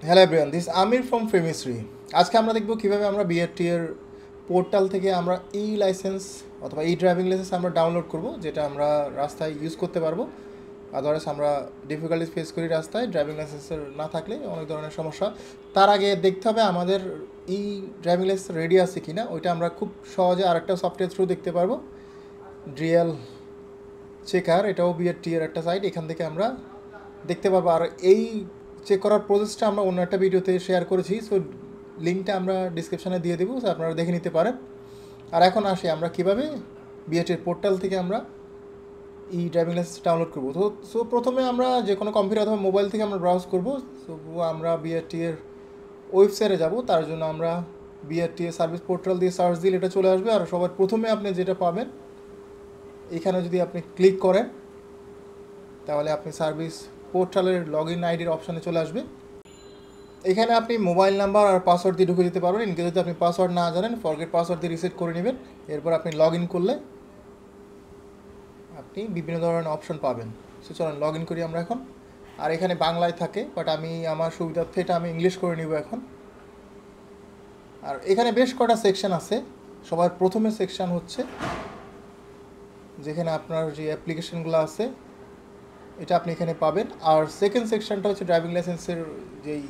Hello everyone, this Amir from ফেমিশ্রী। আজকে আমরা দেখব কীভাবে আমরা বিআরটি এর পোর্টাল থেকে আমরা ই লাইসেন্স অথবা ই ড্রাইভিং লাইসেন্স আমরা ডাউনলোড করব, যেটা আমরা রাস্তায় ইউজ করতে পারবো। আদারওয়াইজ আমরা ডিফিকাল্টিস ফেস করি রাস্তায় ড্রাইভিং লাইসেন্সের না থাকলে অনেক ধরনের সমস্যা। তার আগে দেখতে হবে আমাদের ই ড্রাইভিং লাইসেন্স রেডি আছে কি না। ওইটা আমরা খুব সহজে আরেকটা সফটওয়্যার থ্রু দেখতে পারবো, ড্রিয়াল চেকার। এটাও বিআরটি এর একটা সাইট, এখান থেকে আমরা দেখতে পারবো। আর এই চেক করার প্রসেসটা আমরা অন্য একটা ভিডিওতে শেয়ার করেছি, সো লিঙ্কটা আমরা ডিসক্রিপশানে দিয়ে দেবো, সো আপনারা দেখে নিতে পারেন। আর এখন আসি আমরা কীভাবে বিআরটির পোর্টাল থেকে আমরা ই ড্রাইভিং লাইসেন্স ডাউনলোড করবো। তো সো প্রথমে আমরা যে কোনো কম্পিউটার অথবা মোবাইল থেকে আমরা ব্রাউজ করবো। সো আমরা বিআরটি এর ওয়েবসাইটে যাব, তার জন্য আমরা বিআরটি এর সার্ভিস পোর্টাল দিয়ে সার্চ দিলে এটা চলে আসবে। আর সবার প্রথমে আপনি যেটা পাবেন, এখানে যদি আপনি ক্লিক করেন তাহলে আপনি সার্ভিস পোর্টালের লগ ইন আইডির অপশানে চলে আসবে। এখানে আপনি মোবাইল নাম্বার আর পাসওয়ার্ড দিয়ে ঢুকে যেতে পারবেন। ইনকেস যদি আপনি পাসওয়ার্ড না জানেন, ফরগেট পাসওয়ার্ড দিয়ে রিসেট করে নেবেন। এরপর আপনি লগ ইন করলে আপনি বিভিন্ন ধরনের অপশন পাবেন। সো চলুন লগ ইন করি আমরা এখন। আর এখানে বাংলায় থাকে, বাট আমি আমার সুবিধার্থে এটা আমি ইংলিশ করে নিব এখন। আর এখানে বেশ কটা সেকশন আছে। সবার প্রথমে সেকশন হচ্ছে যেখানে আপনার যে অ্যাপ্লিকেশনগুলো আছে এটা আপনি এখানে পাবেন। আর সেকেন্ড সেকশনটা হচ্ছে ড্রাইভিং লাইসেন্সের যেই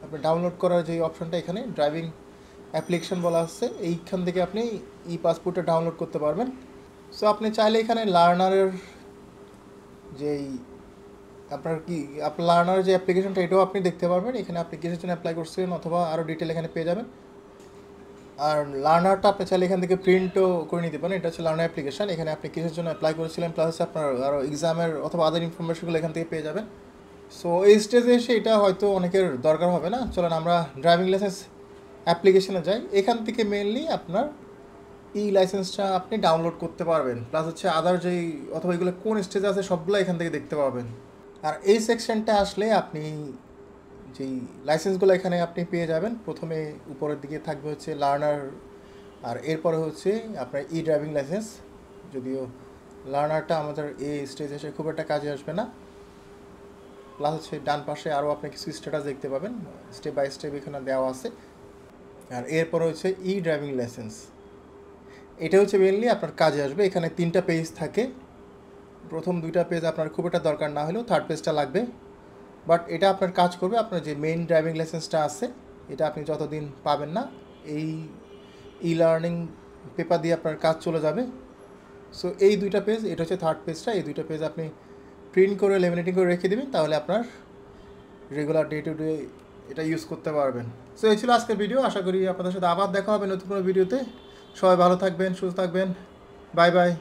আপনি ডাউনলোড করার যেই অপশনটা, এখানে ড্রাইভিং অ্যাপ্লিকেশন বলা আছে, এইখান থেকে আপনি ই পাসপোর্টটা ডাউনলোড করতে পারবেন। সো আপনি চাইলে এখানে লার্নারের যেই আপনার লার্নার যে অ্যাপ্লিকেশনটা, এটাও আপনি দেখতে পারবেন। এখানে আপনি কিসের জন্য অ্যাপ্লাই করছেন অথবা আরও ডিটেল এখানে পেয়ে যাবেন। আর লার্নারটা আপনি চাইলে এখান থেকে প্রিন্টও করে নিতে পারেন। এটা হচ্ছে লার্নার অ্যাপ্লিকেশন, এখানে আপনি কিসের জন্য অ্যাপ্লাই করেছিলেন, প্লাস হচ্ছে আপনার আরও এক্সামের অথবা আদার ইনফরমেশনগুলো এখান থেকে পেয়ে যাবেন। সো এই স্টেজে এসে এটা হয়তো অনেকের দরকার হবে না। চলেন আমরা ড্রাইভিং লাইসেন্স অ্যাপ্লিকেশনে যাই। এখান থেকে মেনলি আপনার ই লাইসেন্সটা আপনি ডাউনলোড করতে পারবেন, প্লাস হচ্ছে আদার যেই অথবা এগুলো কোন স্টেজে আছে সবগুলো এখান থেকে দেখতে পাবেন। আর এই সেকশনটা আসলে আপনি যেই লাইসেন্সগুলো এখানে আপনি পেয়ে যাবেন, প্রথমে উপরের দিকে থাকবে হচ্ছে লার্নার, আর এরপরে হচ্ছে আপনার ই ড্রাইভিং লাইসেন্স। যদিও লার্নারটা আমাদের এই স্টেজে এসে খুব একটা কাজে আসবে না। প্লাস হচ্ছে ডান পাশে আরও আপনি কিছু স্ট্যাটাস দেখতে পাবেন, স্টেপ বাই স্টেপ এখানে দেওয়া আছে। আর এরপর হচ্ছে ই ড্রাইভিং লাইসেন্স, এটা হচ্ছে মেনলি আপনার কাজে আসবে। এখানে 3টা পেজ থাকে। প্রথম 2টা পেজ আপনার খুব একটা দরকার না হলেও থার্ড পেজটা লাগবে, বাট এটা আপনার কাজ করবে। আপনার যে মেইন ড্রাইভিং লাইসেন্সটা আছে, এটা আপনি যতদিন পাবেন না, এই ই লার্নিং পেপার দিয়ে আপনার কাজ চলে যাবে। সো এই 2টা পেজ, এটা হচ্ছে থার্ড পেজটা, এই 2টা পেজ আপনি প্রিন্ট করে লেমিনেটিং করে রেখে দেবেন, তাহলে আপনার রেগুলার ডে টু ডে এটা ইউজ করতে পারবেন। সো এই ছিল আজকের ভিডিও। আশা করি আপনাদের সাথে আবার দেখা হবে নতুন কোনো ভিডিওতে। সবাই ভালো থাকবেন, সুস্থ থাকবেন। Bye bye.